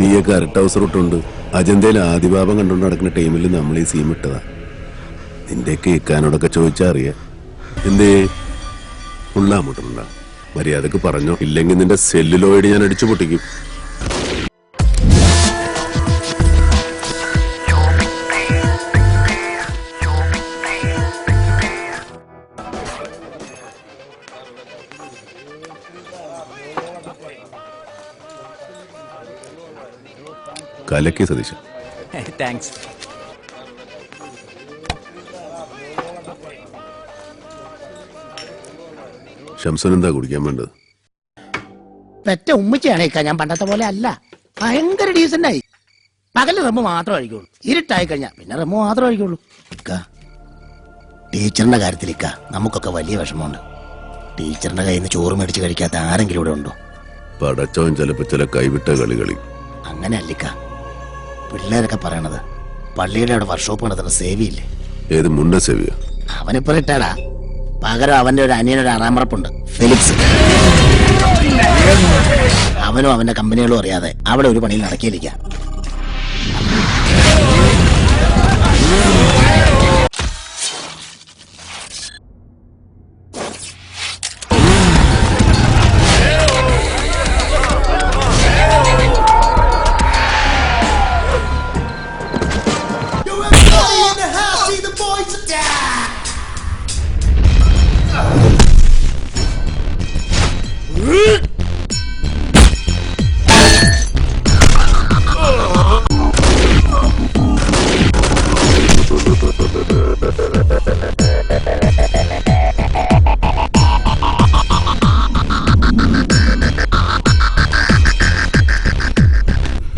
നീയൊക്കെ അരട്ട ഹൗസ് റൂട്ടുണ്ട് അജന്തയിൽ ആദിഭാവം കണ്ടുകൊണ്ട് നടക്കുന്ന ടൈമിൽ നമ്മൾ ഈ സീം ഇട്ടതാ. നിന്റെ കേൾക്കാനോടൊക്കെ ചോദിച്ചാ അറിയാം. എന്തേ ഉള്ളാമുട്ടുണ്ട മര്യാദക്ക് പറഞ്ഞോ, ഇല്ലെങ്കിൽ നിന്റെ സെല്ലുലോയിഡ് ഞാൻ അടിച്ചു പൊട്ടിക്കും. കലക്കി സതീശ. താങ്ക്സ്. ശംസൻ എന്താ കുടിക്കാൻ വേണ്ടത്? പെറ്റ ഉമ്മച്ചാണേക്കാ, ഞാൻ പണ്ടത്തെ പോലെ അല്ല. ഭയങ്കര ഡീസന്റായി. പകല് റമ്മ് മാത്രം കഴിക്കുള്ളൂ, ഇരുട്ടായി കഴിഞ്ഞാ പിന്നെ റമ്മ് മാത്രം കഴിക്കുള്ളൂ. ടീച്ചറിന്റെ കാര്യത്തിൽ നമുക്കൊക്കെ വലിയ വിഷമമുണ്ട്. ടീച്ചറിന്റെ കയ്യിൽ നിന്ന് ചോറ് മേടിച്ച് കഴിക്കാത്ത ആരെങ്കിലും ഇവിടെ ഉണ്ടോ? പടച്ചോൻ ചിലപ്പോ ചില കൈവിട്ട കളി. അങ്ങനെ അല്ലിക്ക, പിള്ളേരൊക്കെ പറയണത് പള്ളിയുടെ അവിടെ വർക്ക്ഷോപ്പ് നടത്തുന്ന സേവിയില്ലേ? ഏത് മുന്ന സേവിയ? അവനിപ്പോ റിട്ടയർഡാ. പകരം അവന്റെ ഒരു അനിയനൊരു ആറാമറപ്പുണ്ട്, ഫെലിക്സ്. അവനും അവന്റെ കമ്പനികളും അറിയാതെ അവിടെ ഒരു പണിയിൽ നടക്കിയിരിക്കാം.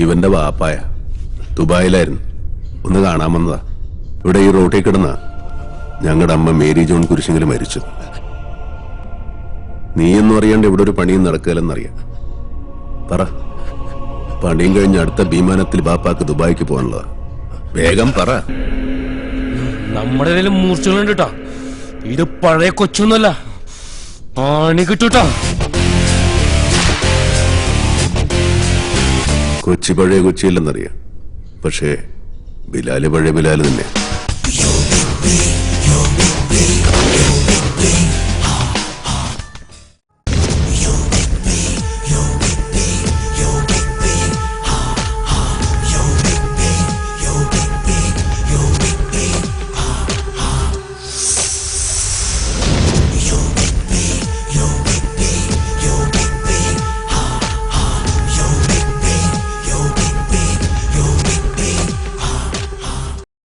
ഇവന്റെ വാപ്പായ ദുബായിലായിരുന്നു, ഒന്ന് കാണാൻ വന്നതാ. ഇവിടെ ഈ റോട്ടിൽ കിടന്ന ഞങ്ങളുടെ അമ്മ മേരി ജോൺ കുരിശിങ്കൽ മരിച്ചു. നീയൊന്നും അറിയാണ്ട് ഇവിടെ ഒരു പണിയും നടക്കില്ലെന്നറിയാം. പറ, പണിയും കഴിഞ്ഞ് അടുത്ത വിമാനത്തിൽ ബാപ്പാക്ക് ദുബായിക്ക് പോകാനുള്ളതാ. വേഗം പറ. നമ്മുടെ കയ്യിൽ മൂർച്ചകളുണ്ട് കേട്ടോ. ഇത് പഴയ കൊച്ചൊന്നുമല്ല, പണി കിട്ടൂട്ടോ. കൊച്ചി പഴയ കൊച്ചിയില്ലെന്നറിയാം, പക്ഷേ ബിലാല് പഴയ ബിലാല് തന്നെ.